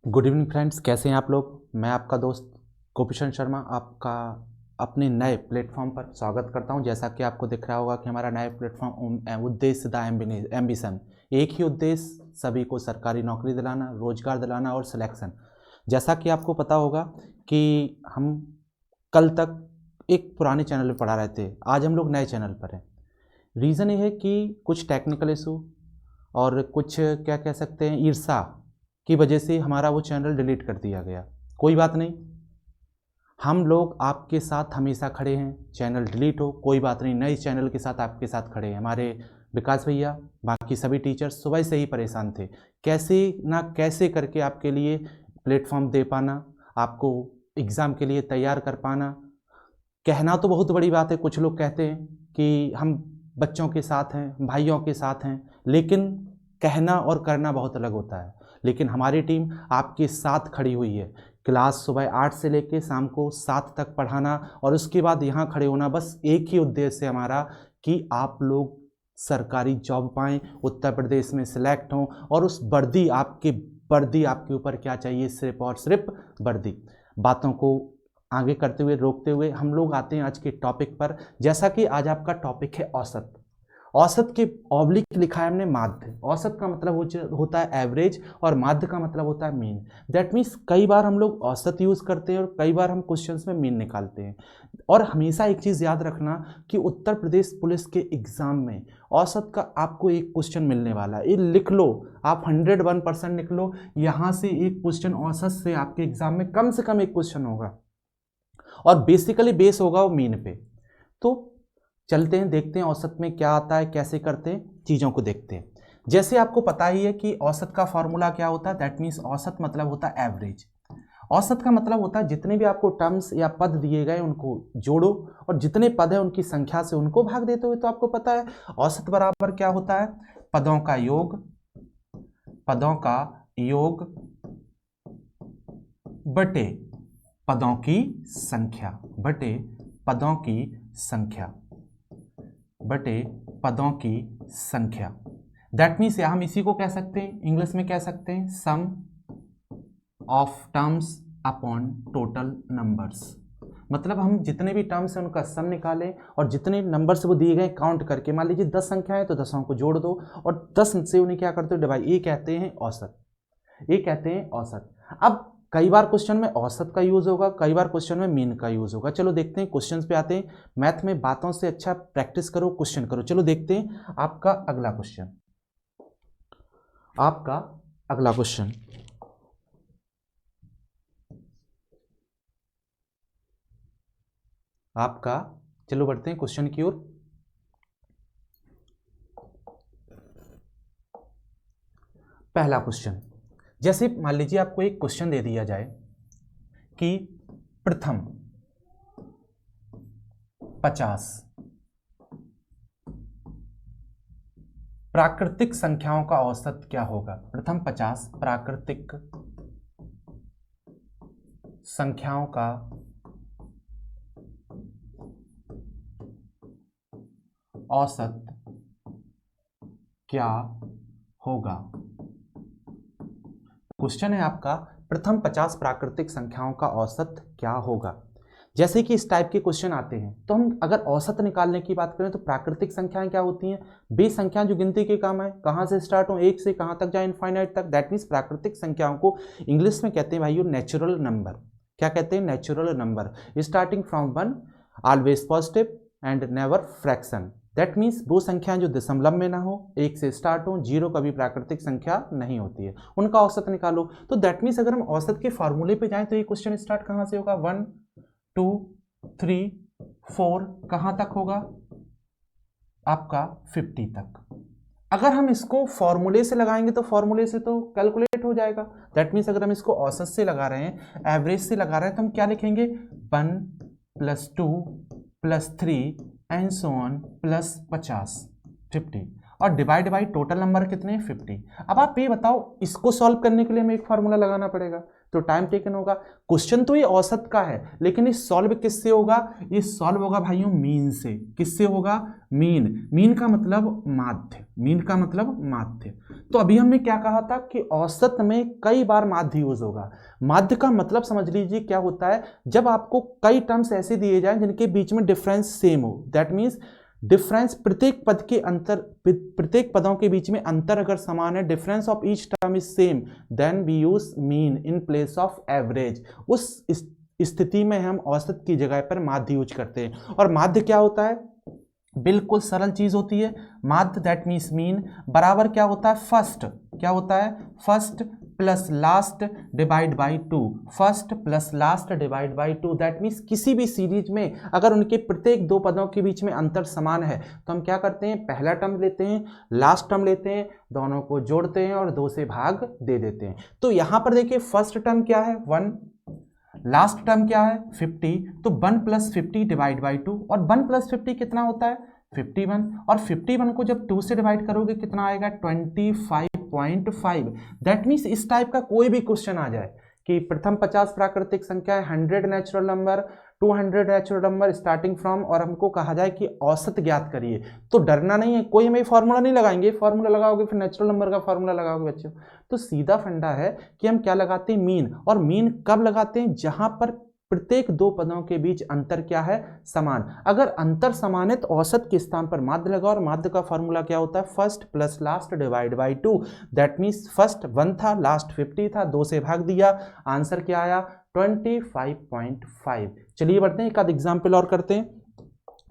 Good evening friends, कैसे हैं आप लोग। मैं आपका दोस्त गोपीचंद शर्मा आपका अपने नए प्लेटफॉर्म पर स्वागत करता हूं। जैसा कि आपको दिख रहा होगा कि हमारा नया प्लेटफॉर्म उद्देश्य द एम्बिशन, एक ही उद्देश्य, सभी को सरकारी नौकरी दिलाना, रोजगार दिलाना और सिलेक्शन। जैसा कि आपको पता होगा कि हम कल तक एक पुराने चैनल पर पढ़ा रहे थे, आज हम लोग नए चैनल पर हैं। रीज़न ये है कि कुछ टेक्निकल इशू और कुछ क्या कह सकते हैं ईर्ष्या की वजह से हमारा वो चैनल डिलीट कर दिया गया। कोई बात नहीं, हम लोग आपके साथ हमेशा खड़े हैं। चैनल डिलीट हो कोई बात नहीं, नए चैनल के साथ आपके साथ खड़े हैं। हमारे विकास भैया, बाकी सभी टीचर्स सुबह से ही परेशान थे, कैसे ना कैसे करके आपके लिए प्लेटफॉर्म दे पाना, आपको एग्ज़ाम के लिए तैयार कर पाना। कहना तो बहुत बड़ी बात है, कुछ लोग कहते हैं कि हम बच्चों के साथ हैं, भाइयों के साथ हैं, लेकिन कहना और करना बहुत अलग होता है। लेकिन हमारी टीम आपके साथ खड़ी हुई है। क्लास सुबह 8 से लेकर शाम को 7 तक पढ़ाना और उसके बाद यहाँ खड़े होना, बस एक ही उद्देश्य है हमारा कि आप लोग सरकारी जॉब पाएँ, उत्तर प्रदेश में सिलेक्ट हों और उस वर्दी आपके ऊपर क्या चाहिए, सिर्फ और सिर्फ वर्दी। बातों को आगे करते हुए रोकते हुए हम लोग आते हैं आज के टॉपिक पर। जैसा कि आज आपका टॉपिक है औसत। औसत के ऑब्लिक लिखा है हमने माध्य। औसत का मतलब होता है एवरेज और माध्य का मतलब होता है मीन। दैट मीन्स कई बार हम लोग औसत यूज़ करते हैं और कई बार हम क्वेश्चंस में मीन निकालते हैं। और हमेशा एक चीज़ याद रखना कि उत्तर प्रदेश पुलिस के एग्ज़ाम में औसत का आपको एक क्वेश्चन मिलने वाला है। ये लिख लो, आप 101% लिख लो, यहाँ से एक क्वेश्चन औसत से आपके एग्ज़ाम में कम से कम एक क्वेश्चन होगा और बेसिकली बेस होगा वो मीन पे। तो चलते हैं, देखते हैं औसत में क्या आता है, कैसे करते हैं, चीज़ों को देखते हैं। जैसे आपको पता ही है कि औसत का फॉर्मूला क्या होता है। दैट मीन्स औसत मतलब होता है एवरेज। औसत का मतलब होता है जितने भी आपको टर्म्स या पद दिए गए उनको जोड़ो और जितने पद है उनकी संख्या से उनको भाग देते हुए। तो आपको पता है औसत बराबर क्या होता है, पदों का योग, पदों का योग बटे पदों की संख्या, बटे पदों की संख्या, बटे पदों की संख्या। दैट मीन्स हम इसी को कह सकते हैं, इंग्लिश में कह सकते हैं sum of terms upon total numbers. मतलब हम जितने भी टर्म्स हैं उनका सम निकालें और जितने नंबर्स वो दिए गए काउंट करके, मान लीजिए 10 संख्या है तो 10 को जोड़ दो और 10 से उन्हें क्या करते हो डिवाइड। ये कहते हैं औसत, ये कहते हैं औसत। अब कई बार क्वेश्चन में औसत का यूज होगा, कई बार क्वेश्चन में मीन का यूज होगा। चलो देखते हैं, क्वेश्चंस पे आते हैं। मैथ में बातों से अच्छा प्रैक्टिस करो, क्वेश्चन करो। चलो देखते हैं आपका अगला क्वेश्चन, आपका अगला क्वेश्चन। आपका, चलो बढ़ते हैं क्वेश्चन की ओर। पहला क्वेश्चन, जैसे मान लीजिए आपको एक क्वेश्चन दे दिया जाए कि प्रथम 50 प्राकृतिक संख्याओं का औसत क्या होगा। प्रथम 50 प्राकृतिक संख्याओं का औसत क्या होगा। क्वेश्चन है आपका, प्रथम 50 प्राकृतिक संख्याओं का औसत क्या होगा। जैसे कि इस टाइप के क्वेश्चन आते हैं तो हम अगर औसत निकालने की बात करें तो प्राकृतिक संख्याएं क्या होती हैं, बेस संख्या जो गिनती के काम है, कहां से स्टार्ट हो, एक से कहां तक जाए, इनफाइनाइट तक। दैट मीन्स प्राकृतिक संख्याओं को इंग्लिश में कहते हैं भाइयों नेचुरल नंबर। क्या कहते हैं, natural number, starting from 1, always positive and never fraction. That means वो संख्याएं जो दशमलव में ना हो, एक से स्टार्ट हो, जीरो कभी प्राकृतिक संख्या नहीं होती है, उनका औसत निकालो। तो दैट मीन्स अगर हम औसत के फॉर्मूले पे जाएं तो ये क्वेश्चन स्टार्ट कहां से होगा, 1 2 3 4, कहां तक होगा आपका 50 तक। अगर हम इसको फॉर्मूले से लगाएंगे तो फॉर्मूले से तो कैलकुलेट हो जाएगा। दैट मीन्स अगर हम इसको औसत से लगा रहे हैं, एवरेज से लगा रहे हैं, तो हम क्या लिखेंगे, 1 + 2 + 3 एंड सो ऑन +50 50। और डिवाइड बाई टोटल नंबर कितने 50। अब आप ये बताओ, इसको सॉल्व करने के लिए हमें एक फार्मूला लगाना पड़ेगा, तो टाइम टेकन होगा। क्वेश्चन तो ये औसत का है, लेकिन ये सॉल्व किससे होगा? ये सॉल्व होगा भाइयों मीन से। किससे होगा? मीन। मीन का मतलब माध्य, मीन का मतलब माध्य। तो अभी हमने क्या कहा था कि औसत में कई बार माध्य यूज होगा। माध्य का मतलब समझ लीजिए क्या होता है, जब आपको कई टर्म्स ऐसे दिए जाएं जिनके बीच में डिफरेंस सेम हो, दैट मीन्स डिफरेंस प्रत्येक पद के अंतर, प्रत्येक पदों के बीच में अंतर अगर समान है, difference of each term is same, then we use mean in place of average. उस स्थिति में हम औसत की जगह पर माध्य यूज करते हैं। और माध्य क्या होता है? बिल्कुल सरल चीज होती है। माध्य दैट मीन्स मीन बराबर क्या होता है? फर्स्ट। क्या होता है? First plus last divide by two. First plus last divide by two, that means किसी भी सीरीज में अगर उनके प्रत्येक दो पदों के बीच में अंतर समान है तो हम क्या करते हैं? पहला टर्म लेते हैं, लास्ट टर्म लेते हैं, दोनों को जोड़ते हैं और 2 से भाग दे देते हैं। तो यहां पर देखिए फर्स्ट टर्म क्या है? 1, लास्ट टर्म क्या है? 50। तो 1 प्लस 50 डिवाइड बाई 2, और 1 प्लस 50 कितना होता है? 51। और 51 को जब 2 से डिवाइड करोगे कितना आएगा? 25.5। दैट मीन्स इस टाइप का कोई भी क्वेश्चन आ जाए कि प्रथम 50 प्राकृतिक संख्या है, 100 natural number, 200 natural number starting from, और हमको कहा जाए कि औसत ज्ञात करिए, तो डरना नहीं है, कोई हमें फॉर्मूला नहीं लगाएंगे। फॉर्मूला लगाओगे फिर नेचुरल नंबर का फॉर्मूला लगाओगे बच्चों। तो सीधा फंडा है कि हम क्या लगाते हैं? मीन। और मीन कब लगाते हैं? जहां पर प्रत्येक दो पदों के बीच अंतर क्या है? समान। अगर अंतर समान है तो औसत के स्थान पर माध्य लगा, और माध्य का फॉर्मूला क्या होता है? First plus last divide by 2। That means first 1 था, लास्ट 50 था, 2 से भाग दिया, आंसर क्या आया? 25.5। चलिए बढ़ते हैं, एक आध एग्जाम्पल और करते हैं,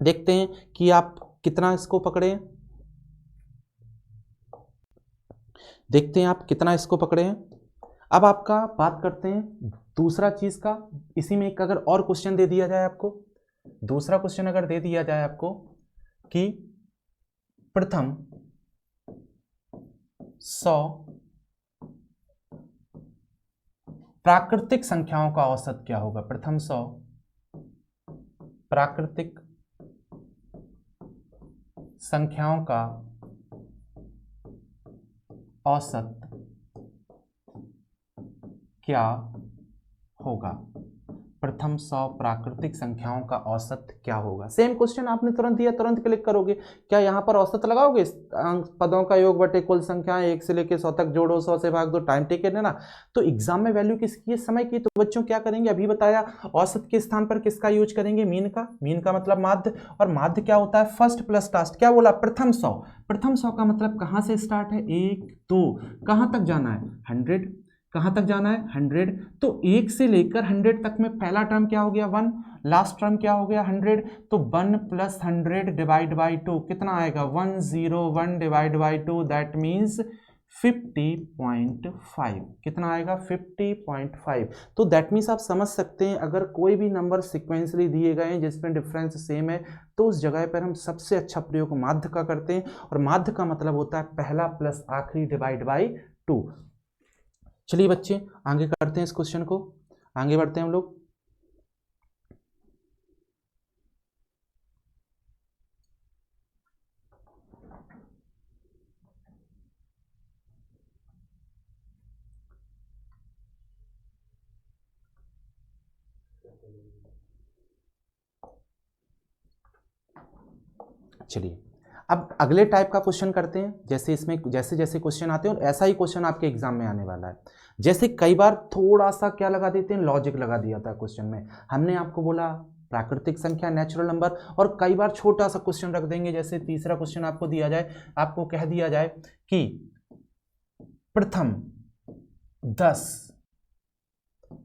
देखते हैं कि आप कितना इसको पकड़े, देखते हैं आप कितना इसको पकड़े हैं। अब आपका बात करते हैं दूसरा चीज का। इसी में एक अगर और क्वेश्चन दे दिया जाए आपको, दूसरा क्वेश्चन अगर दे दिया जाए आपको कि प्रथम 100 प्राकृतिक संख्याओं का औसत क्या होगा? प्रथम 100 प्राकृतिक संख्याओं का औसत क्या होगा? प्रथम 100 प्राकृतिक संख्याओं का औसत क्या होगा? सेम क्वेश्चन आपने तुरंत दिया, तुरंत क्लिक करोगे। क्या यहां पर औसत लगाओगे? पदों का योग बटे कुल संख्याएं 1 से लेकर 100 तक जोड़ो, 100 से भाग दो, टाइम टेकन है ना। तो एग्जाम में वैल्यू किसकी है? समय की। तो बच्चों क्या करेंगे? अभी बताया, औसत के स्थान पर किसका यूज करेंगे? मीन का। मीन का मतलब माध्य, और माध्य क्या होता है? First plus last. क्या बोला? प्रथम 100। प्रथम 100 का मतलब कहां से स्टार्ट है? 1 2, कहां तक जाना है? 100। कहां तक जाना है? 100। तो 1 से लेकर 100 तक में पहला टर्म क्या हो गया? 1, लास्ट टर्म क्या हो गया? 100। तो 1 प्लस 100 डिवाइड बाई 2 कितना आएगा? 101 डिवाइड बाई 2, दैट मीन्स 50.5। कितना आएगा? 50.5। तो दैट मीन्स आप समझ सकते हैं, अगर कोई भी नंबर सिक्वेंसली दिए गए हैं जिसमें डिफरेंस सेम है, तो उस जगह पर हम सबसे अच्छा प्रयोग माध्य का करते हैं, और माध्य का मतलब होता है पहला प्लस आखिरी डिवाइड बाई 2। चलिए बच्चे आगे करते हैं इस क्वेश्चन को, आगे बढ़ते हैं हम लोग। चलिए अब अगले टाइप का क्वेश्चन करते हैं। जैसे इसमें जैसे जैसे क्वेश्चन आते हैं, और ऐसा ही क्वेश्चन आपके एग्जाम में आने वाला है। जैसे कई बार थोड़ा सा क्या लगा देते हैं? लॉजिक लगा दिया था क्वेश्चन में। हमने आपको बोला प्राकृतिक संख्या, नेचुरल नंबर, और कई बार छोटा सा क्वेश्चन रख देंगे। जैसे तीसरा क्वेश्चन आपको दिया जाए, आपको कह दिया जाए कि प्रथम 10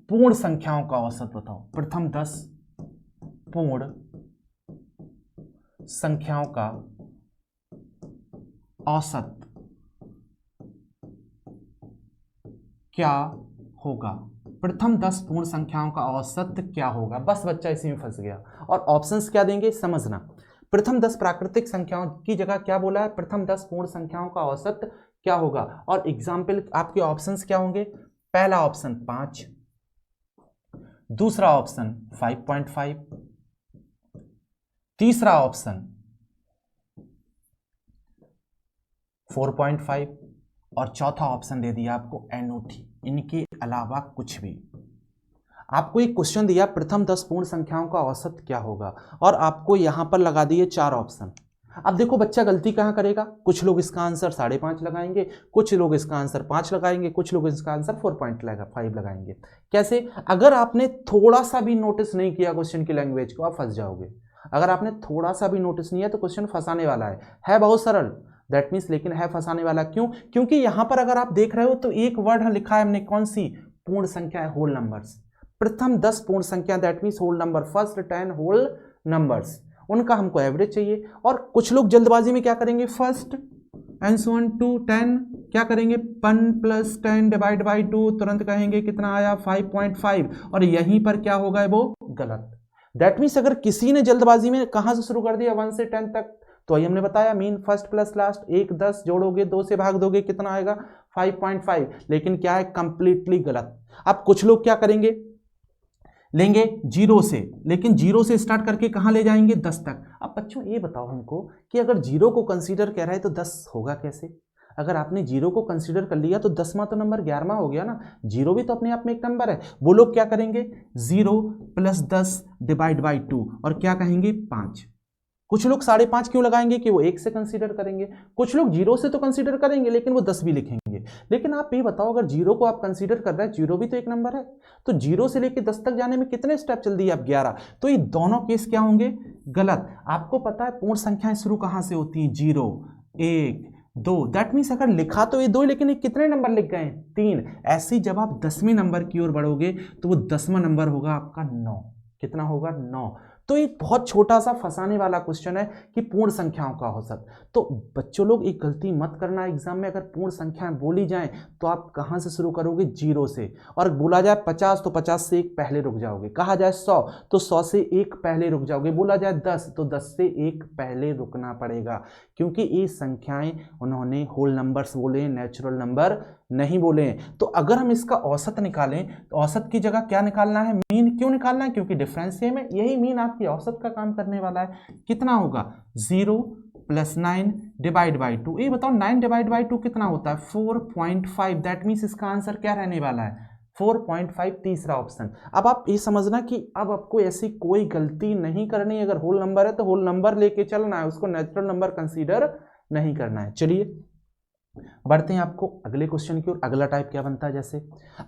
पूर्ण संख्याओं का औसत बताओ। प्रथम 10 पूर्ण संख्याओं का औसत क्या होगा? प्रथम 10 पूर्ण संख्याओं का औसत क्या होगा? बस बच्चा इसी में फंस गया। और ऑप्शंस क्या देंगे समझना। प्रथम 10 प्राकृतिक संख्याओं की जगह क्या बोला है? प्रथम 10 पूर्ण संख्याओं का औसत क्या होगा? और एग्जाम्पल आपके ऑप्शंस क्या होंगे? पहला ऑप्शन 5, दूसरा ऑप्शन 5.5, तीसरा ऑप्शन 4.5 और चौथा ऑप्शन दे दिया आपको NO3, इनके अलावा कुछ भी। आपको एक क्वेश्चन दिया प्रथम 10 पूर्ण संख्याओं का औसत क्या होगा, और आपको यहां पर लगा दिए 4 ऑप्शन। अब देखो बच्चा गलती कहां करेगा, कुछ लोग इसका आंसर 5.5 लगाएंगे, कुछ लोग इसका आंसर 5 लगाएंगे, कुछ लोग इसका आंसर 4.5 लगाएंगे। कैसे? अगर आपने थोड़ा सा भी नोटिस नहीं किया क्वेश्चन की लैंग्वेज को, आप फंस जाओगे। अगर आपने थोड़ा सा भी नोटिस नहीं है तो क्वेश्चन फंसाने वाला है बहुत सरल, दैट मीन्स, लेकिन है फंसाने वाला। क्यों? क्योंकि यहां पर अगर आप देख रहे हो तो एक वर्ड लिखा है हमने, कौन सी? पूर्ण संख्या है, होल नंबर्स। प्रथम 10 पूर्ण संख्या, that means whole number, first 10 whole numbers, उनका हमको एवरेज चाहिए। और कुछ लोग जल्दबाजी में क्या करेंगे, first and so on to 10 क्या करेंगे, 1 + 10 डिवाइड बाई 2, तुरंत कहेंगे कितना आया 5.5, और यहीं पर क्या होगा, वो गलत। दैट मीन्स अगर किसी ने जल्दबाजी में कहां से शुरू कर दिया 1 से 10 तक, तो ये हमने बताया मीन फर्स्ट प्लस लास्ट, 1 10 जोड़ोगे 2 से भाग दोगे कितना आएगा 5.5, लेकिन क्या है, कंप्लीटली गलत। अब कुछ लोग क्या करेंगे, लेंगे 0 से, लेकिन 0 से स्टार्ट करके कहां ले जाएंगे 10 तक। अब बच्चों ये बताओ हमको कि अगर 0 को कंसीडर कर रहा है तो 10 होगा कैसे? अगर आपने 0 को कंसीडर कर लिया तो 10वां तो नंबर 11वां हो गया ना, 0 भी तो अपने आप में एक नंबर है। वो लोग क्या करेंगे, 0 + 10 डिवाइड बाई 2, और क्या कहेंगे 5। कुछ लोग 5.5 क्यों लगाएंगे कि वो 1 से कंसीडर करेंगे, कुछ लोग 0 से तो कंसीडर करेंगे लेकिन वो 10 भी लिखेंगे। लेकिन आप ये बताओ, अगर 0 को आप कंसीडर कर रहे हैं, 0 भी तो एक नंबर है, तो 0 से लेके 10 तक जाने में कितने स्टेप चल दिए, अब 11। तो ये दोनों केस क्या होंगे, गलत। आपको पता है पूर्ण संख्याएं शुरू कहां से होती हैं, 0 1 2, दैट मीन्स अगर लिखा तो ये 2, लेकिन ये कितने नंबर लिख गए, 3। ऐसे ही जब आप 10वें नंबर की ओर बढ़ोगे तो वो 10वां नंबर होगा आपका 9। कितना होगा, 9। तो एक बहुत छोटा सा फंसाने वाला क्वेश्चन है कि पूर्ण संख्याओं का औसत। तो बच्चों लोग एक गलती मत करना एग्जाम में, अगर पूर्ण संख्याएं बोली जाएं तो आप कहां से शुरू करोगे, 0 से, और बोला जाए 50 तो 50 से एक पहले रुक जाओगे, कहा जाए 100 तो 100 से एक पहले रुक जाओगे, बोला जाए 10 तो 10 से एक पहले रुकना पड़ेगा, क्योंकि ये संख्याएं उन्होंने होल नंबर्स बोले, नेचुरल नंबर नहीं बोले। तो अगर हम इसका औसत निकालें तो औसत की जगह क्या निकालना है, मीन। क्यों निकालना है, क्योंकि डिफरेंस सेम है, यही मीन आपकी औसत का काम करने वाला है। कितना होगा, 0 + 9 डिवाइड बाई 2। ये बताओ 9 डिवाइड बाई 2 कितना होता है, 4.5। दैट मीन्स इसका आंसर क्या रहने वाला है, 4.5, तीसरा ऑप्शन। अब आप ये समझना कि अब आपको ऐसी कोई गलती नहीं करनी, अगर होल नंबर है तो होल नंबर लेके चलना है, उसको नेचुरल नंबर कंसीडर नहीं करना है। चलिए बढ़ते हैं आपको अगले क्वेश्चन की ओर। अगला टाइप क्या बनता है, जैसे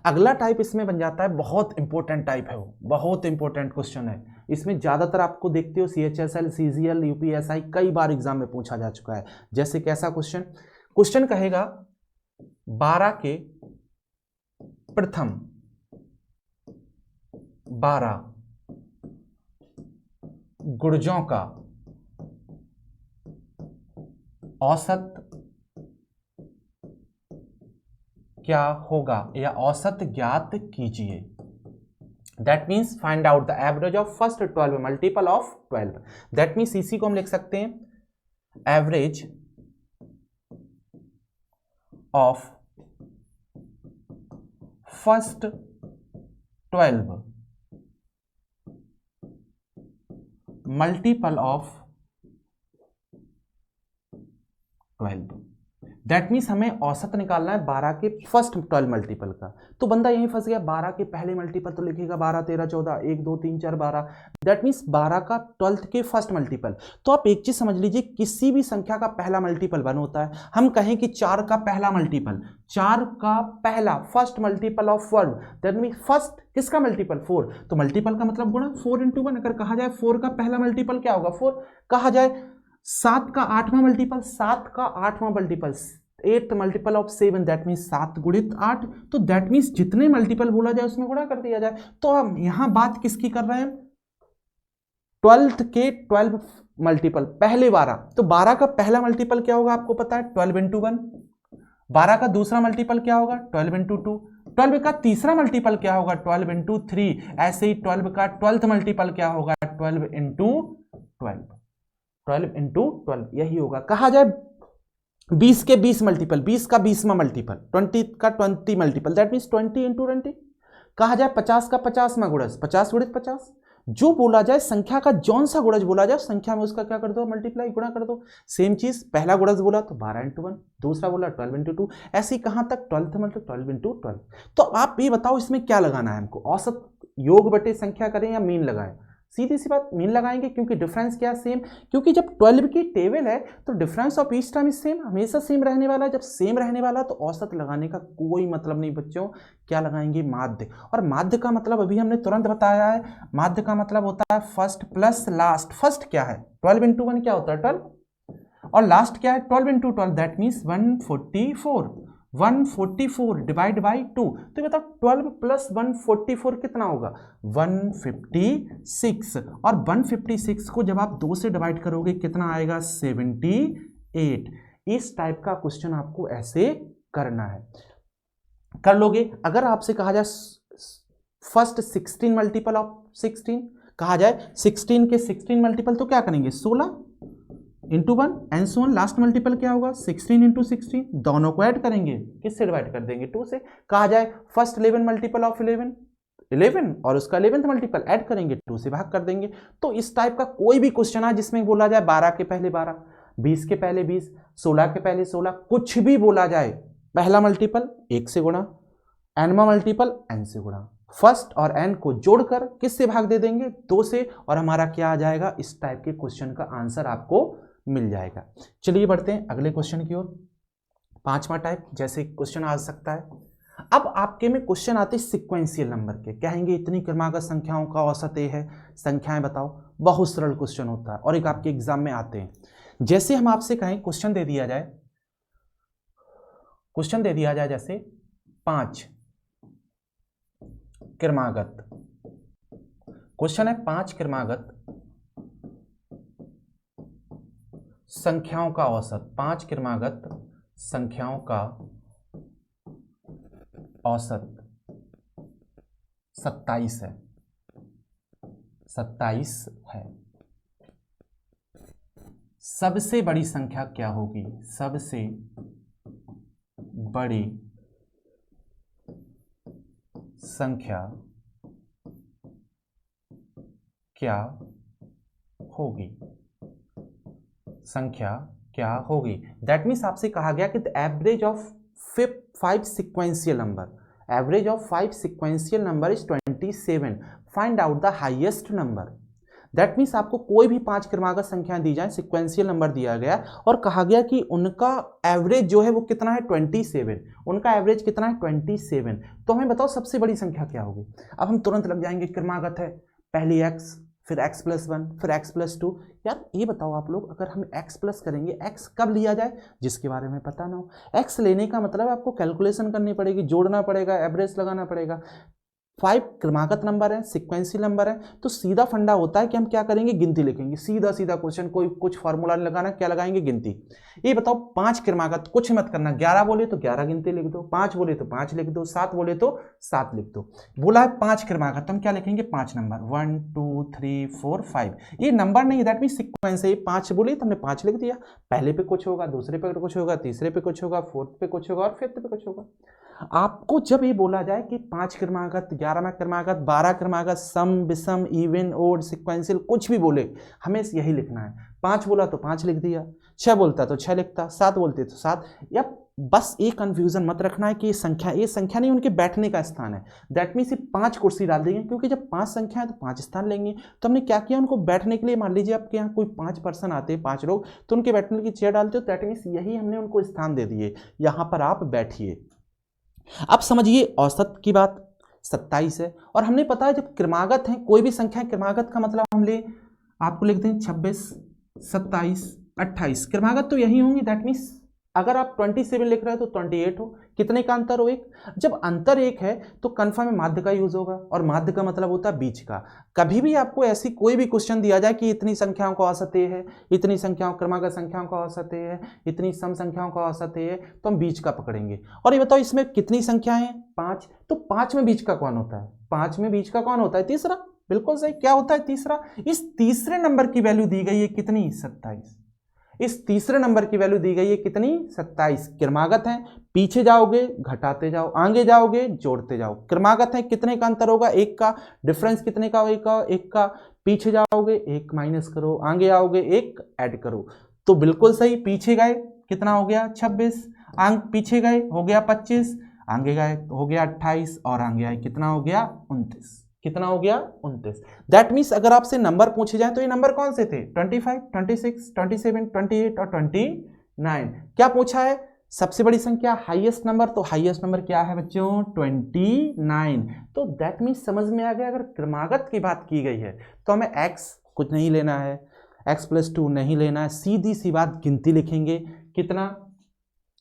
अगला टाइप इसमें बन जाता है, बहुत इंपॉर्टेंट टाइप है, वो बहुत इंपॉर्टेंट क्वेश्चन है। इसमें ज्यादातर आपको देखते हो CHSL, CGL, UPSI कई बार एग्जाम में पूछा जा चुका है। जैसे कैसा क्वेश्चन कहेगा 12 के प्रथम 12 गुणजों का औसत क्या होगा, या औसत ज्ञात कीजिए। That means find out the average of first 12 multiple of 12। That means इसी को हम लिख सकते हैं average of first 12 multiple of 12। That means हमें औसत निकालना है 12 के फर्स्ट 12 मल्टीपल का। तो बंदा यहीं फंस गया, 12 के पहले मल्टीपल तो लिखेगा 12 13 14 1 2 3 4 12। दैट मीन्स 12 का 12th के फर्स्ट मल्टीपल। तो आप एक चीज समझ लीजिए, किसी भी संख्या का पहला मल्टीपल 1 होता है। हम कहें कि 4 का पहला मल्टीपल, 4 का पहला first multiple of 12, that means first किसका मल्टीपल, 4। तो मल्टीपल का मतलब गुणा, 4 × 1। अगर कहा जाए 4 का पहला मल्टीपल क्या होगा, 4। कहा जाए 7 का 8वां मल्टीपल, 7 का 8वां multiple, 8th multiple of 7, that means 7 × 8। तो दैट मीन्स जितने मल्टीपल बोला जाए उसमें गुणा कर दिया जाए। तो हम यहां बात किसकी कर रहे हैं, 12th के 12 मल्टीपल, पहले 12। तो 12 का पहला मल्टीपल क्या होगा आपको पता है, 12 × 1। 12 का दूसरा मल्टीपल क्या होगा, 12 × 2। 12 का तीसरा मल्टीपल क्या होगा, 12 × 3। ऐसे ही 12 का 12th मल्टीपल क्या होगा, 12 × 12। 12 × 12 यही होगा। कहा जाए 20 के 20 मल्टीपल, 20 का 20वां मल्टीपल, 20 का 20 मल्टीपल, दैट मीन्स 20 × 20। कहा जाए 50 का 50वां गुणज, 50 × 50। जो बोला जाए संख्या का जौन सा गुणज बोला जाए संख्या में उसका क्या कर दो, मल्टीप्लाई, गुणा कर दो। सेम चीज, पहला गुणज बोला तो 12 × 1, दूसरा बोला 12 × 2, ऐसे ही कहां तक 12 मतलब 12 × 12। तो आप ये बताओ इसमें क्या लगाना है हमको, औसत योग बटे संख्या करें या मीन लगाएं? सीधी सी बात, मीन लगाएंगे, क्योंकि डिफरेंस क्या है, सेम। क्योंकि जब 12 की टेबल है तो difference of each term is same, हमेशा सेम रहने वाला है। जब सेम रहने वाला तो औसत लगाने का कोई मतलब नहीं बच्चों। क्या लगाएंगे, माध्य। और माध्य का मतलब अभी हमने तुरंत बताया है, माध्य का मतलब होता है फर्स्ट प्लस लास्ट। फर्स्ट क्या है, 12 × 1 क्या होता है 12, और लास्ट क्या है 12 × 12, दैट मीन्स 144। 144 डिवाइड बाई 2, तो बताओ 12 प्लस 144 कितना होगा, 156। और 156 को जब आप 2 से डिवाइड करोगे कितना आएगा, 78। इस टाइप का क्वेश्चन आपको ऐसे करना है, कर लोगे। अगर आपसे कहा जाए फर्स्ट 16 मल्टीपल ऑफ 16, कहा जाए 16 के 16 मल्टीपल, तो क्या करेंगे 16 × 1 and so on. Last multiple क्या होगा 16 × 16, दोनों को ऐड करेंगे, किससे डिवाइड कर देंगे 2 से। कहा जाए फर्स्ट 11 मल्टीपल ऑफ 11 और उसका 11th मल्टीपल ऐड करेंगे, 2 से भाग कर देंगे। तो इस टाइप का कोई भी क्वेश्चन है जिसमें बोला जाए 12 के पहले 12, 20 के पहले 20, 16 के पहले 16, कुछ भी बोला जाए, पहला मल्टीपल 1 से गुणा, एनवा मल्टीपल n से गुणा, फर्स्ट और n को जोड़कर किससे भाग दे देंगे 2 से, और हमारा क्या आ जाएगा, इस टाइप के क्वेश्चन का आंसर आपको मिल जाएगा। चलिए बढ़ते हैं अगले क्वेश्चन की ओर। 5वां टाइप, जैसे क्वेश्चन आ सकता है, अब आपके में क्वेश्चन आते हैं सिक्वेंशियल नंबर के, कहेंगे इतनी क्रमागत संख्याओं का औसत ये है, संख्याएं बताओ। बहुत सरल क्वेश्चन होता है और एक आपके एग्जाम में आते हैं। जैसे हम आपसे कहें, क्वेश्चन दे दिया जाए जैसे 5 क्रमागत, क्वेश्चन है 5 क्रमागत संख्याओं का औसत, 5 क्रमागत संख्याओं का औसत 27 है, 27 है। सबसे बड़ी संख्या क्या होगी, सबसे बड़ी संख्या क्या होगी, संख्या क्या होगी। दैट मीन्स आपसे कहा गया कि the average of 5 sequential number, average of 5 sequential number is 27, find out the highest number. That means आपको कोई भी 5 क्रमागत संख्याएं दी जाए, सिक्वेंशियल नंबर दिया गया और कहा गया कि उनका एवरेज जो है वो कितना है 27, उनका एवरेज कितना है 27। तो हमें बताओ सबसे बड़ी संख्या क्या होगी। अब हम तुरंत लग जाएंगे, क्रमागत है, पहली x, फिर x + 1, फिर x + 2। यार ये बताओ आप लोग, अगर हम x प्लस करेंगे, x कब लिया जाए, जिसके बारे में पता ना हो। x लेने का मतलब आपको कैलकुलेशन करनी पड़ेगी, जोड़ना पड़ेगा, एवरेज लगाना पड़ेगा। 5 क्रमागत नंबर है, सिक्वेंशियल नंबर है, तो सीधा फंडा होता है कि हम क्या करेंगे, गिनती लिखेंगे। सीधा सीधा क्वेश्चन, कोई कुछ फॉर्मूला नहीं लगाना, क्या लगाएंगे, गिनती। ये बताओ 5 क्रमागत, कुछ मत करना, 11 बोले तो 11 गिनती लिख दो, 5 बोले तो 5 लिख दो, 7 बोले तो 7 लिख दो। बोला है 5 क्रमागत, तो हम क्या लिखेंगे, 5 नंबर, 1 2 3 4 5। ये नंबर नहीं, दैट मीन सिक्वेंस है। 5 बोले तो हमने 5 लिख दिया, पहले पे कुछ होगा, दूसरे पे कुछ होगा, तीसरे पे कुछ होगा, फोर्थ पे कुछ होगा और फिफ्थ पे कुछ होगा। आपको जब ये बोला जाए कि 5 क्रमागत, 11वां क्रमागत, 12 क्रमागत, सम, विषम, इवन, ओड, सिक्वेंशियल, कुछ भी बोले, हमें यही लिखना है। 5 बोला तो 5 लिख दिया, 6 बोलता तो 6 लिखता, 7 बोलते तो 7। या बस एक कंफ्यूजन मत रखना है कि ये संख्या नहीं, उनके बैठने का स्थान है। दैट मीन्स 5 कुर्सी डाल देंगे, क्योंकि जब 5 संख्या है तो 5 स्थान लेंगे। तो हमने क्या किया, उनको बैठने के लिए, मान लीजिए आपके यहाँ कोई 5 पर्सन आते हैं, 5 लोग, तो उनके बैठने की चेयर डालते हो, दैट मीन्स यही हमने उनको स्थान दे दिए, यहाँ पर आप बैठिए। अब समझिए औसत की बात 27 है, और हमने पता है जब क्रमागत है, कोई भी संख्या क्रमागत का मतलब हम आपको लिख दें 26, 27, 28, क्रमागत तो यही होंगी। दैट मीन्स अगर आप 27 लिख रहे हो तो 28 हो, कितने का अंतर हो, 1। जब अंतर 1 है तो कन्फर्म माध्य का यूज होगा, और माध्य का मतलब होता है बीच का। कभी भी आपको ऐसी कोई भी क्वेश्चन दिया जाए कि इतनी संख्याओं का औसत है, इतनी संख्याओं क्रमागत संख्याओं का औसत है, इतनी सम संख्याओं का औसत है, तो हम बीच का पकड़ेंगे। और ये बताओ इसमें कितनी संख्याएं हैं, 5, तो 5 में बीच का कौन होता है, 5 में बीच का कौन होता है, तीसरा। बिल्कुल सही, क्या होता है, तीसरा। इस तीसरे नंबर की वैल्यू दी गई है कितनी, 27। इस तीसरे नंबर की वैल्यू दी गई है कितनी 27। क्रमागत है, पीछे जाओगे घटाते जाओ, आगे जाओगे जोड़ते जाओ। क्रमागत है, कितने का अंतर होगा, एक का। डिफरेंस कितने का, एक का। पीछे जाओगे एक माइनस करो, आगे आओगे एक ऐड करो। तो बिल्कुल सही, पीछे गए कितना हो गया 26, पीछे गए हो गया 25, आगे गए हो गया 28 और आगे आए कितना हो गया 29। कितना हो गया 29। दैट मीन्स अगर आपसे नंबर पूछे जाए तो ये नंबर कौन से थे 25, 26, 27, 28 और 29। क्या पूछा है, सबसे बड़ी संख्या हाईएस्ट नंबर, तो हाईएस्ट नंबर क्या है बच्चों 29। तो दैट मीन्स समझ में आ गया, अगर क्रमागत की बात की गई है तो हमें x कुछ नहीं लेना है, x+2 नहीं लेना है, सीधी सी बात गिनती लिखेंगे। कितना,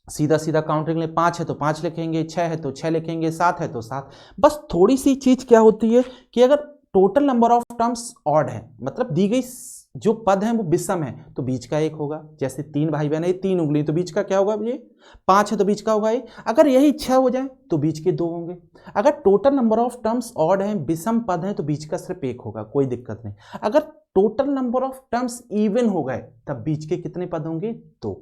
सीधा सीधा काउंटिंग ले, 5 है तो 5 लिखेंगे, 6 है तो 6 लिखेंगे, 7 है तो 7। बस थोड़ी सी चीज क्या होती है कि अगर total number of terms odd है, मतलब दी गई जो पद है वो विषम है, तो बीच का एक होगा। जैसे 3 भाई बहन है, 3 उंगली, तो बीच का क्या होगा ये 5 है तो बीच का होगा ये। अगर यही 6 हो जाए तो बीच के 2 होंगे। अगर total number of terms odd है, विषम पद है, तो बीच का सिर्फ एक होगा, कोई दिक्कत नहीं। अगर total number of terms even हो गए तब बीच के कितने पद होंगे 2।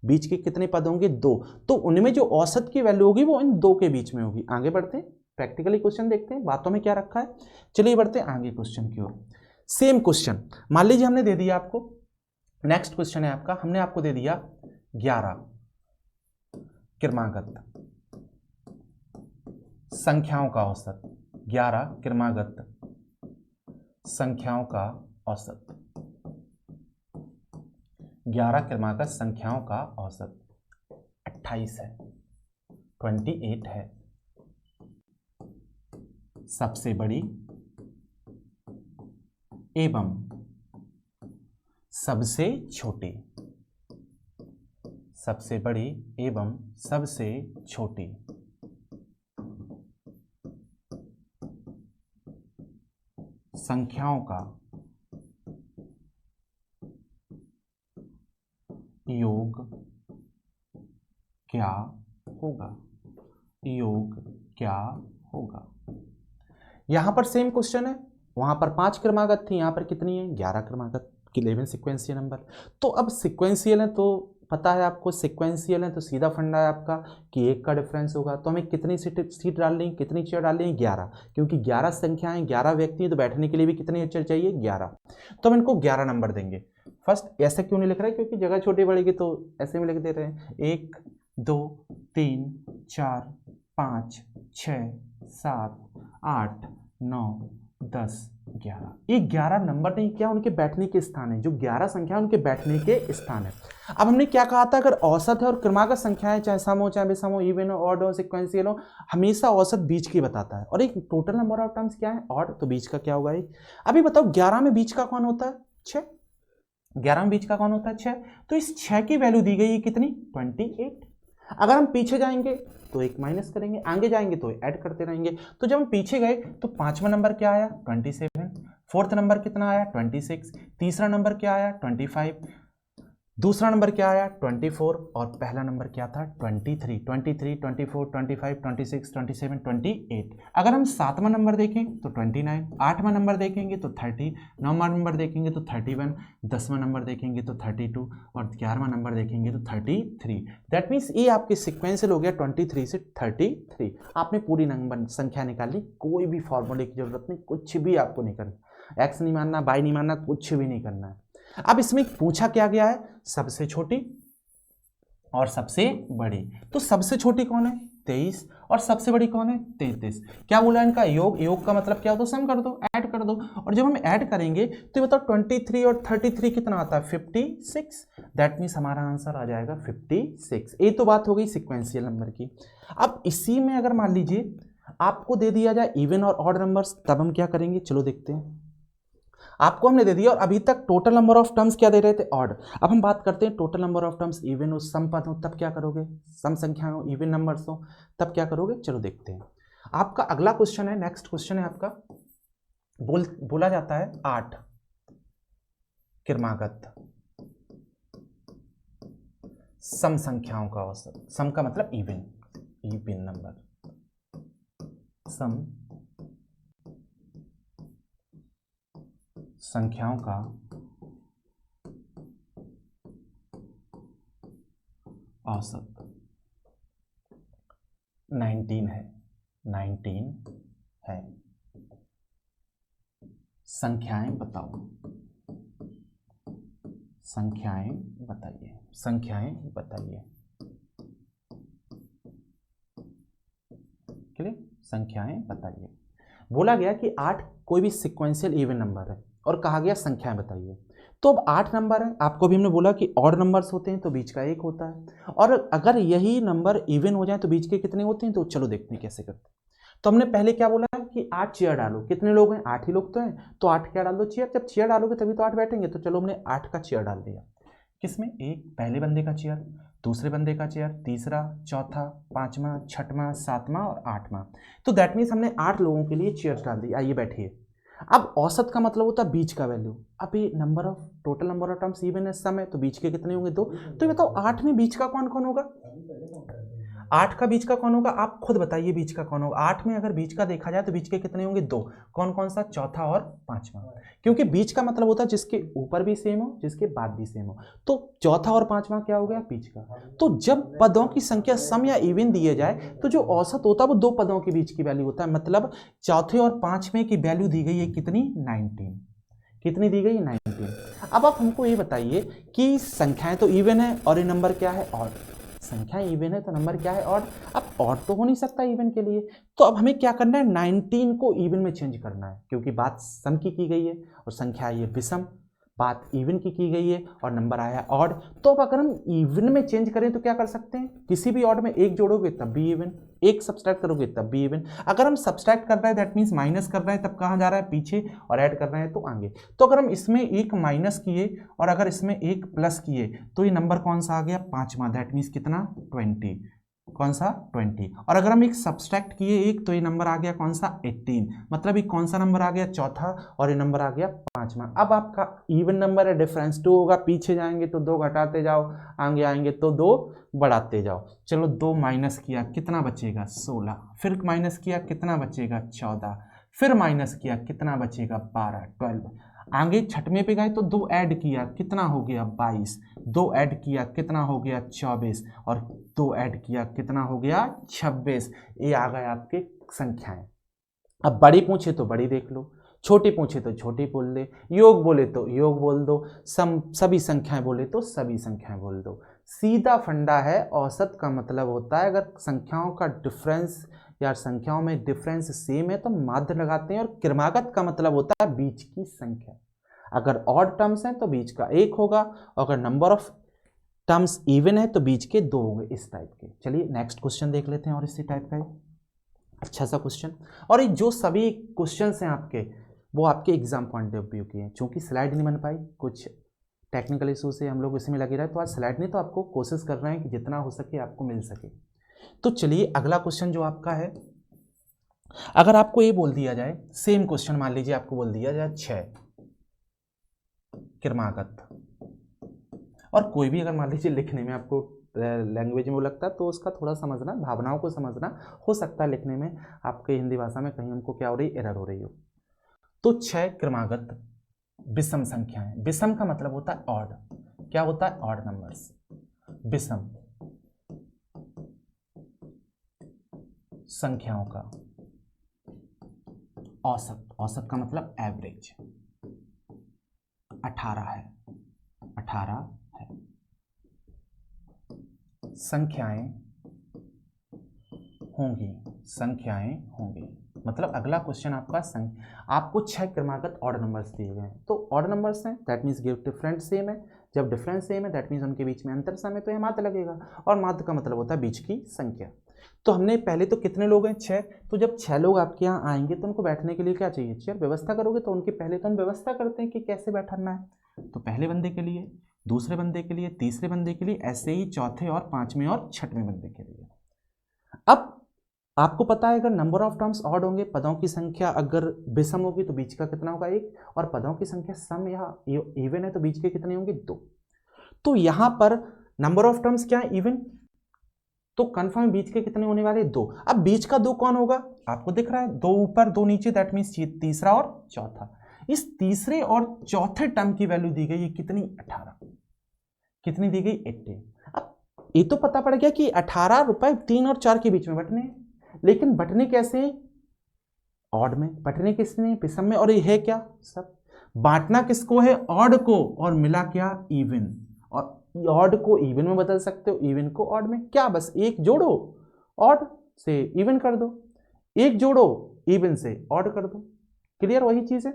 बीच के कितने पद होंगे 2। तो उनमें जो औसत की वैल्यू होगी वो इन 2 के बीच में होगी। आगे बढ़ते हैं, प्रैक्टिकली क्वेश्चन देखते हैं बातों में क्या रखा है। चलिए बढ़ते हैं आगे क्वेश्चन की ओर। सेम क्वेश्चन मान लीजिए हमने दे दिया आपको, नेक्स्ट क्वेश्चन है आपका, हमने आपको दे दिया 11 क्रमागत संख्याओं का औसत, 11 क्रमागत संख्याओं का औसत, 11 क्रमागत संख्याओं का औसत 28 है, 28 है। सबसे बड़ी एवं सबसे छोटी, सबसे बड़ी एवं सबसे छोटी संख्याओं का योग क्या होगा, योग क्या होगा। यहां पर सेम क्वेश्चन है, वहां पर 5 क्रमागत थी, यहां पर कितनी है 11 क्रमागत की 11 सिक्वेंशियल नंबर। तो अब सिक्वेंशियल है तो पता है आपको, सिक्वेंशियल है तो सीधा फंडा है आपका कि एक का डिफरेंस होगा। तो हमें कितनी सीट डालनी है, कितनी चेयर डालनी है 11, क्योंकि 11 संख्याएं 11 व्यक्ति हैं, तो बैठने के लिए भी कितनी चेयर चाहिए 11। तो हम इनको 11 नंबर देंगे। फर्स्ट ऐसा क्यों नहीं लिख रहे, क्योंकि जगह छोटी पड़ेगी तो ऐसे में लिख दे रहे हैं 1 2 3 4 5 6 7 8 9 10 11। ये 11 नंबर नहीं, क्या उनके बैठने के स्थान है, जो 11 संख्या उनके बैठने के स्थान है। अब हमने क्या कहा था, अगर औसत है और क्रमागत संख्याएं चाहे सम हो चाहे विषम हो, इवन हो ऑड हो सिक्वेंशियल हो, हमेशा औसत बीच की बताता है। और एक टोटल नंबर ऑफ टर्म्स क्या है ऑड, तो बीच का क्या होगा एक। अभी बताओ 11 में बीच का कौन होता है 6, 11 में बीच का कौन होता है 6। तो इस 6 की वैल्यू दी गई है कितनी 28। अगर हम पीछे जाएंगे तो एक माइनस करेंगे, आगे जाएंगे तो ऐड करते रहेंगे। तो जब हम पीछे गए तो 5वां नंबर क्या आया 27, फोर्थ नंबर कितना आया 26, तीसरा नंबर क्या आया 25, दूसरा नंबर क्या आया 24 और पहला नंबर क्या था 23, 24, 25, 26, 27, 28। अगर हम 7वां नंबर देखें तो 29, 8वां नंबर देखेंगे तो 30, 9वां नंबर देखेंगे तो 31, 10वां नंबर देखेंगे तो 32 और 11वां नंबर देखेंगे तो 33। दैट मीन्स ये आपके सिक्वेंशियल हो गया 23 से 33। आपने पूरी नंबर संख्या निकाल ली, कोई भी फॉर्मूले की जरूरत नहीं, कुछ भी आपको नहीं करना, एक्स नहीं मानना, वाई नहीं मानना, कुछ भी नहीं करना है। अब इसमें पूछा क्या गया है, सबसे छोटी और सबसे बड़ी। तो सबसे छोटी कौन है 23 और सबसे बड़ी कौन है 33। क्या बोला इनका योग, योग का मतलब क्या होता है सम कर दो, ऐड कर दो। और जब हम ऐड करेंगे तो ये बताओ 23 और 33 कितना आता है 56। दैट मीन्स हमारा आंसर आ जाएगा 56। ये तो बात हो गई सिक्वेंशियल नंबर की। अब इसी में अगर मान लीजिए आपको दे दिया जाए इवन और ऑड नंबर्स, तब हम क्या करेंगे चलो देखते हैं। आपको हमने दे दिया और अभी तक टोटल नंबर ऑफ टर्म्स क्या दे रहे थे ऑड। अब हम बात करते हैं total number of terms even हो, सम पद हो तब क्या करोगे, सम संख्या हो इवन नंबर्स हो तब क्या करोगे। चलो देखते हैं। आपका अगला क्वेश्चन है, नेक्स्ट क्वेश्चन है आपका, बोला जाता है 8 क्रमागत सम संख्याओं का औसत। सम का मतलब इवन, इवन नंबर, सम संख्याओं का औसत 19 है, 19 है। संख्याएं बताओ, संख्याएं बताइए, संख्याएं बताइए। क्लियर? संख्याएं बताइए। बोला गया कि 8 कोई भी सिक्वेंशियल इवन नंबर है और कहा गया संख्याएं बताइए। तो अब 8 नंबर है, आपको भी हमने बोला कि ऑड नंबर्स होते हैं तो बीच का 1 होता है, और अगर यही नंबर इवन हो जाए तो बीच के कितने होते हैं, तो चलो देखते हैं कैसे करते हैं। तो हमने पहले क्या बोला कि 8 चेयर डालो। कितने लोग हैं? 8 ही लोग तो हैं, तो 8 क्या डाल दो? चेयर। जब चेयर डालोगे तभी तो 8 बैठेंगे, तो चलो हमने 8 का चेयर डाल दिया। किसमें? एक पहले बंदे का चेयर, दूसरे बंदे का चेयर, तीसरा, चौथा, पांचवा, छठवां, सातवां और आठवां। तो दैट मीन्स हमने 8 लोगों के लिए चेयर डाल दी। आइए बैठिए। अब औसत का मतलब होता है बीच का वैल्यू। अब ये number of total number of terms even है, सम है, तो बीच के कितने होंगे? 2। तो ये बताओ 8 में बीच का कौन कौन होगा? 8 का बीच का कौन होगा? आप खुद बताइए बीच का कौन होगा। 8 में अगर बीच का देखा जाए तो बीच के कितने होंगे? 2। कौन कौन सा? चौथा और पांचवा। क्योंकि बीच का मतलब होता है जिसके ऊपर भी सेम हो, जिसके बाद भी सेम हो। तो चौथा और पांचवा क्या हो गया? बीच का। तो जब पदों की संख्या सम या इवन दिए जाए तो जो औसत होता है वो 2 पदों के बीच की वैल्यू होता है। मतलब चौथे और पांचवें की वैल्यू दी गई है कितनी? 19। कितनी दी गई? 19। अब आप हमको ये बताइए कि संख्याएं तो इवन है और ये नंबर क्या है? ऑड। संख्याएं इवन है तो नंबर क्या है? ऑड। अब ऑड तो हो नहीं सकता इवन के लिए, तो अब हमें क्या करना है? 19 को इवन में चेंज करना है, क्योंकि बात सम की गई है और संख्या ये विषम, बात इवन की गई है और नंबर आया ऑड। तो अब अगर हम इवन में चेंज करें तो क्या कर सकते हैं? किसी भी ऑड में 1 जोड़ोगे तब भी इवन, 1 सब्सट्रैक्ट करोगे तब भी इवन। अगर हम सब्सट्रैक्ट कर रहे हैं दैट मीन्स माइनस कर रहे हैं, तब कहाँ जा रहा है? पीछे, और ऐड कर रहे हैं तो आगे। तो अगर हम इसमें 1 माइनस किए और अगर इसमें 1 प्लस किए तो ये नंबर कौन सा आ गया? पांचवा। दैट मीन्स कितना? 20। कौन सा? 20। और अगर हम एक सब्सट्रैक्ट किए 1 तो ये नंबर आ गया कौन सा? 18। मतलब ये कौन सा नंबर आ गया? चौथा, और ये नंबर आ गया पांचवा। अब आपका इवन नंबर है, डिफरेंस 2 होगा। पीछे जाएंगे तो 2 घटाते जाओ, आगे आएंगे तो 2 बढ़ाते जाओ। चलो 2 माइनस किया, कितना बचेगा? 16। फिर माइनस किया, कितना बचेगा? 14। फिर माइनस किया, कितना बचेगा? 12, 12। आगे छठवें पे गए तो 2 ऐड किया, कितना हो गया? 22। 2 ऐड किया, कितना हो गया? 24। और 2 ऐड किया, कितना हो गया? 26। ये आ गए आपके संख्याएं। अब बड़ी पूछे तो बड़ी देख लो, छोटी पूछे तो छोटी बोल दे, योग बोले तो योग बोल दो, सभी संख्याएं बोले तो सभी संख्याएं बोल दो। सीधा फंडा है। औसत का मतलब होता है अगर संख्याओं का डिफरेंस या संख्याओं में डिफरेंस सेम है तो माध्य लगाते हैं, और क्रमागत का मतलब होता है बीच की संख्या। अगर ऑड टर्म्स हैं तो बीच का 1 होगा, और अगर नंबर ऑफ टर्म्स इवन है तो बीच के 2 होंगे, इस टाइप के। चलिए नेक्स्ट क्वेश्चन देख लेते हैं और इसी टाइप का अच्छा सा क्वेश्चन। और ये जो सभी क्वेश्चंस हैं आपके, वो आपके एग्जाम पॉइंट ऑफ व्यू के हैं। चूंकि स्लाइड नहीं बन पाई, कुछ टेक्निकल इशू से हम लोग इसमें लगे रहे, तो आज स्लाइड नहीं, तो आपको कोशिश कर रहे हैं कि जितना हो सके आपको मिल सके। तो चलिए अगला क्वेश्चन जो आपका है, अगर आपको ये बोल दिया जाए, सेम क्वेश्चन मान लीजिए आपको बोल दिया जाए 6 क्रमागत, और कोई भी अगर मान लीजिए लिखने में आपको लैंग्वेज में वो लगता है तो उसका थोड़ा समझना, भावनाओं को समझना, हो सकता है लिखने में आपके हिंदी भाषा में कहीं हमको क्या हो रही, एरर हो रही हो। तो 6 क्रमागत विषम संख्याएं। विषम का मतलब होता है ऑड। क्या होता है? Odd numbers. विषम संख्याओं का औसत, औसत का मतलब एवरेज 18 है, 18 है। संख्याएं होंगी, संख्याएं होंगी, मतलब अगला क्वेश्चन आपका आपको 6 क्रमागत ऑड नंबर्स दिए गए हैं। तो ऑड नंबर्स हैं that means give difference same है। जब डिफरेंस सेम है दैट मीन्स उनके बीच में अंतर सम है, तो यह माध्य लगेगा, और माध्य का मतलब होता है बीच की संख्या। तो हमने पहले तो कितने लोग हैं? 6। तो जब 6 लोग आपके यहाँ आएंगे तो उनको बैठने के लिए क्या चाहिए? चेयर। व्यवस्था करोगे तो उनके पहले तो हम व्यवस्था करते हैं कि कैसे बैठना है। तो पहले बंदे के लिए, दूसरे बंदे के लिए, तीसरे बंदे के लिए, ऐसे ही चौथे और पांचवें और छठवें बंदे के लिए। अब आपको पता है अगर नंबर ऑफ टर्म्स ऑड होंगे, पदों की संख्या अगर विषम होगी तो बीच का कितना होगा? 1, और पदों की संख्या सम या इवन है तो बीच के कितने होंगे? 2। तो यहां पर नंबर ऑफ टर्म्स क्या है? इवन, तो कंफर्म बीच के कितने होने वाले? 2। अब बीच का 2 कौन होगा? आपको दिख रहा है 2 ऊपर 2 नीचे, दैट मीन्स तीसरा और चौथा। इस तीसरे और चौथे टर्म की वैल्यू दी गई है कितनी? 18। कितनी दी गई? 18। अब ये तो पता पड़ गया कि 18 रुपए 3 और 4 के बीच में बटने हैं, लेकिन बटने कैसे हैं? ऑड में। बटने किसने? विषम में। और ये है क्या? सब। बांटना किसको है? ऑड को। और मिला क्या? इवन। और ऑड को इवन में बदल सकते हो, इवन को ऑड में। क्या बस एक जोड़ो, ऑड से इवन कर दो, एक जोड़ो इवन से ऑड कर दो। क्लियर? वही चीज है।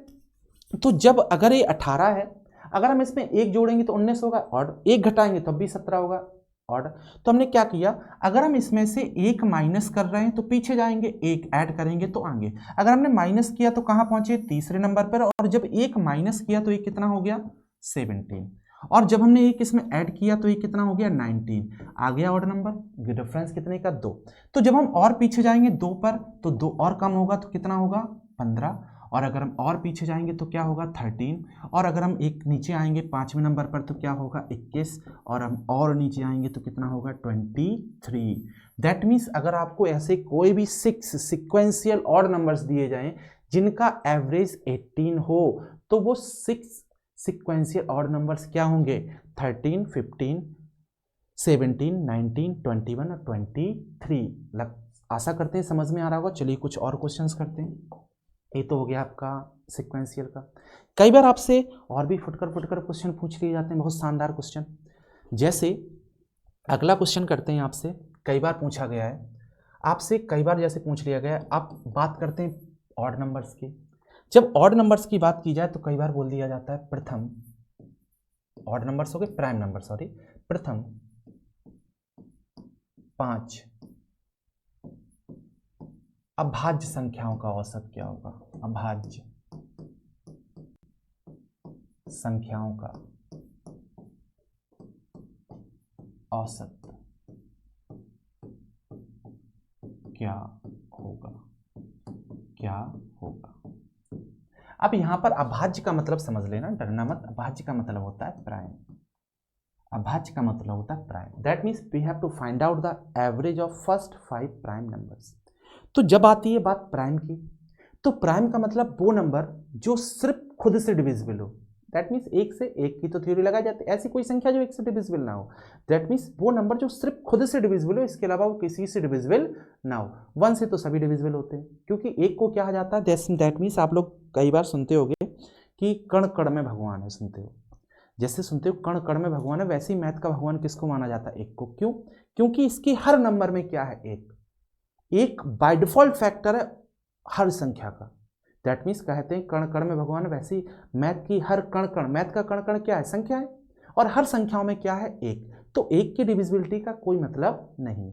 तो जब अगर ये 18 है, अगर हम इसमें एक जोड़ेंगे तो 19 होगा, ऑड। एक घटाएंगे तब भी 17 होगा, ऑड। तो हमने क्या किया, अगर हम इसमें से एक माइनस कर रहे हैं तो पीछे जाएंगे, एक ऐड करेंगे तो आगे। अगर हमने माइनस किया तो कहां पहुंचे? तीसरे नंबर पर। और जब एक माइनस किया तो ये कितना हो गया? 17। और जब हमने एक इसमें ऐड किया तो ये कितना हो गया? 19। आ गया ऑड नंबर। डिफरेंस कितने का? 2। तो जब हम और पीछे जाएंगे 2 पर तो 2 और कम होगा तो कितना होगा? 15। और अगर हम और पीछे जाएंगे तो क्या होगा? 13। और अगर हम एक नीचे आएंगे 5वें नंबर पर तो क्या होगा? 21। और हम और नीचे आएंगे तो कितना होगा? 23। दैट मीन्स अगर आपको ऐसे कोई भी 6 सिक्वेंशियल ऑड नंबर्स दिए जाएं जिनका एवरेज 18 हो तो वो 6 सिक्वेंशियल ऑड नंबर्स क्या होंगे? 13, 15, 17, 19, 21 और 23। आशा करते हैं समझ में आ रहा होगा। चलिए कुछ और क्वेश्चंस करते हैं। ये तो हो गया आपका सिक्वेंशियल का। कई बार आपसे और भी फुटकर क्वेश्चन पूछ लिए जाते हैं, बहुत शानदार क्वेश्चन। जैसे अगला क्वेश्चन करते हैं आपसे, कई बार पूछा गया है आपसे, कई बार जैसे पूछ लिया गया है। आप बात करते हैं ऑड नंबर्स की। जब ऑड नंबर्स की बात की जाए तो कई बार बोल दिया जाता है प्रथम, ऑड नंबर्स हो गए प्राइम नंबर, सॉरी, प्रथम 5 अभाज्य संख्याओं का औसत क्या होगा? अभाज्य संख्याओं का औसत क्या होगा? क्या होगा? अब यहां पर अभाज्य का मतलब समझ लेना, डरना मत। अभाज्य का मतलब होता है प्राइम। अभाज्य का मतलब होता है prime. That means we have to find out the average of first 5 prime numbers. तो जब आती है बात प्राइम की, तो प्राइम का मतलब वो नंबर जो सिर्फ खुद से डिविजिबल हो। दैट मीन्स एक से एक की तो थ्योरी लगाई जाती है, ऐसी कोई संख्या जो एक से डिविजिबल ना हो। दैट मीन्स वो नंबर जो सिर्फ खुद से डिविजिबल हो, इसके अलावा वो किसी से डिविजिबल ना हो। 1 से तो सभी डिविजिबल होते हैं, क्योंकि एक को क्या कहा जाता है? दैट मीन्स आप लोग कई बार सुनते होंगे कि कण कण में भगवान है। सुनते हो, जैसे सुनते हो कण कण में भगवान है, वैसे ही मैथ का भगवान किसको माना जाता है? एक को। क्यों? क्योंकि इसकी हर नंबर में क्या है? एक बाय डिफॉल्ट फैक्टर है हर संख्या का। दैट मीन्स कहते हैं कण कण में भगवान, वैसे ही मैथ की हर कण कण, मैथ का कण कण क्या है? संख्या है। और हर संख्याओं में क्या है? एक। तो एक की डिविजिबिलिटी का कोई मतलब नहीं।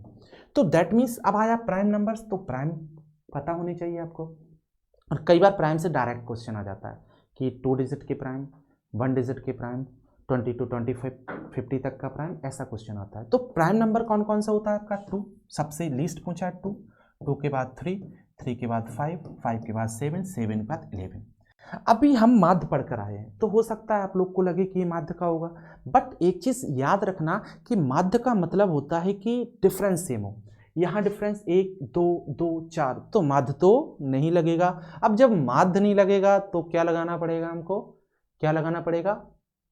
तो दैट मीन्स अब आया प्राइम नंबर्स, तो प्राइम पता होनी चाहिए आपको। और कई बार प्राइम से डायरेक्ट क्वेश्चन आ जाता है कि 2 डिजिट के प्राइम, 1 डिजिट के प्राइम, 20 to 25, 50 तक का प्राइम, ऐसा क्वेश्चन आता है। तो प्राइम नंबर कौन कौन सा होता है आपका? 2 सबसे लीस्ट पूछा है, 2 के बाद 3, 3 के बाद 5, 5 के बाद 7, 7 के बाद 11। अभी हम माध्य पढ़कर आए हैं तो हो सकता है आप लोग को लगे कि ये माध्य का होगा, बट एक चीज याद रखना कि माध्य का मतलब होता है कि डिफरेंस सेम हो। यहाँ डिफरेंस 1, 2, 2, 4, तो माध्य तो नहीं लगेगा। अब जब माध्य नहीं लगेगा तो क्या लगाना पड़ेगा हमको? क्या लगाना पड़ेगा?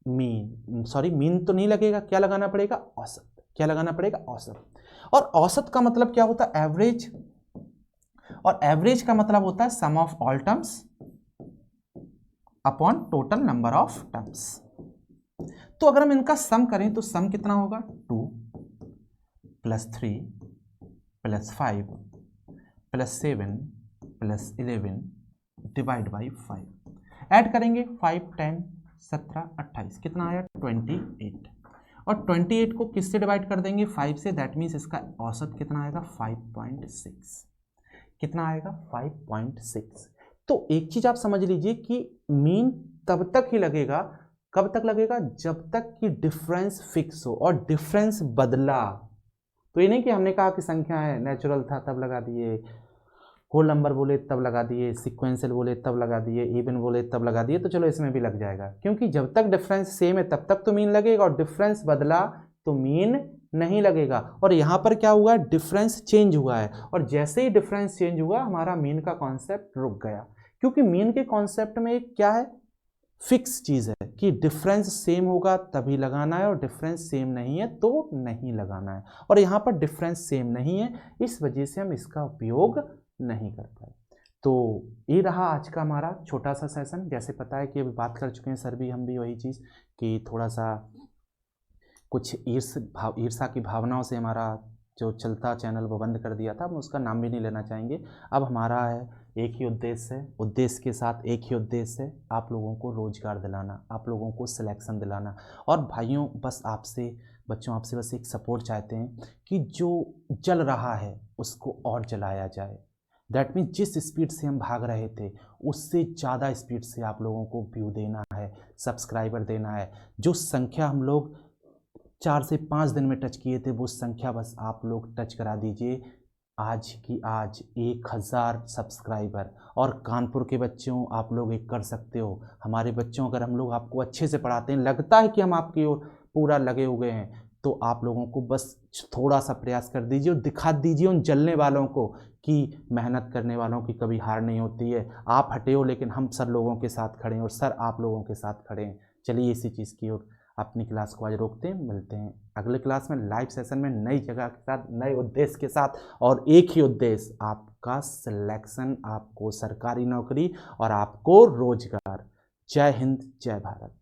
मीन। सॉरी, मीन तो नहीं लगेगा, क्या लगाना पड़ेगा? औसत। क्या लगाना पड़ेगा? औसत। और औसत का मतलब क्या होता है? एवरेज। और एवरेज का मतलब होता है sum of all terms upon total number of terms. तो अगर हम इनका सम करें तो सम कितना होगा? 2 + 3 + 5 + 7 + 11 डिवाइड बाई 5। ऐड करेंगे 5, 10, 17, 28, कितना आया? 28। और 28 को किससे डिवाइड कर देंगे? 5 से। दैट मीन्स इसका औसत कितना आएगा? 5.6। कितना आएगा? 5.6। तो एक चीज आप समझ लीजिए कि मीन तब तक ही लगेगा, कब तक लगेगा? जब तक कि डिफरेंस फिक्स हो। और डिफरेंस बदला तो ये नहीं कि हमने कहा कि संख्या है, नेचुरल था तब लगा दिए, होल नंबर बोले तब लगा दिए, सिक्वेंशियल बोले तब लगा दिए, इवन बोले तब लगा दिए, तो चलो इसमें भी लग जाएगा। क्योंकि जब तक डिफरेंस सेम है तब तक तो मीन लगेगा, और डिफरेंस बदला तो मीन नहीं लगेगा। और यहाँ पर क्या हुआ? डिफरेंस चेंज हुआ है, और जैसे ही डिफरेंस चेंज हुआ हमारा मीन का कॉन्सेप्ट रुक गया। क्योंकि मीन के कॉन्सेप्ट में एक क्या है? फिक्स चीज़ है कि डिफरेंस सेम होगा तभी लगाना है और डिफरेंस सेम नहीं है तो नहीं लगाना है, और यहाँ पर डिफरेंस सेम नहीं है, इस वजह से हम इसका उपयोग नहीं कर पाए। तो ये रहा आज का हमारा छोटा सा सेशन। जैसे पता है कि अभी बात कर चुके हैं सर भी हम भी वही चीज़ कि थोड़ा सा कुछ ईर्षा की भावनाओं से हमारा जो चलता चैनल वो बंद कर दिया था, हम उसका नाम भी नहीं लेना चाहेंगे। अब हमारा है एक ही उद्देश्य है, उद्देश्य के साथ एक ही उद्देश्य है, आप लोगों को रोज़गार दिलाना, आप लोगों को सिलेक्शन दिलाना। और भाइयों बस आपसे, बच्चों आपसे बस एक सपोर्ट चाहते हैं कि जो जल रहा है उसको और जलाया जाए। दैट मीन्स जिस स्पीड से हम भाग रहे थे उससे ज़्यादा स्पीड से आप लोगों को व्यू देना है, सब्सक्राइबर देना है। जो संख्या हम लोग 4 से 5 दिन में टच किए थे वो संख्या बस आप लोग टच करा दीजिए आज की आज 1000 सब्सक्राइबर। और कानपुर के बच्चों आप लोग एक कर सकते हो, हमारे बच्चों अगर हम लोग आपको अच्छे से पढ़ाते हैं, लगता है कि हम आपकी ओर पूरा लगे हुए हैं, तो आप लोगों को बस थोड़ा सा प्रयास कर दीजिए और दिखा दीजिए उन जलने वालों को कि मेहनत करने वालों की कभी हार नहीं होती है। आप हटे हो लेकिन हम सर लोगों के साथ खड़े हैं और सर आप लोगों के साथ खड़े हैं। चलिए इसी चीज़ की ओर अपनी क्लास को आज रोकते हैं, मिलते हैं अगले क्लास में लाइव सेशन में नई जगह के साथ, नए उद्देश्य के साथ, और एक ही उद्देश्य आपका सिलेक्शन, आपको सरकारी नौकरी और आपको रोजगार। जय हिंद, जय भारत।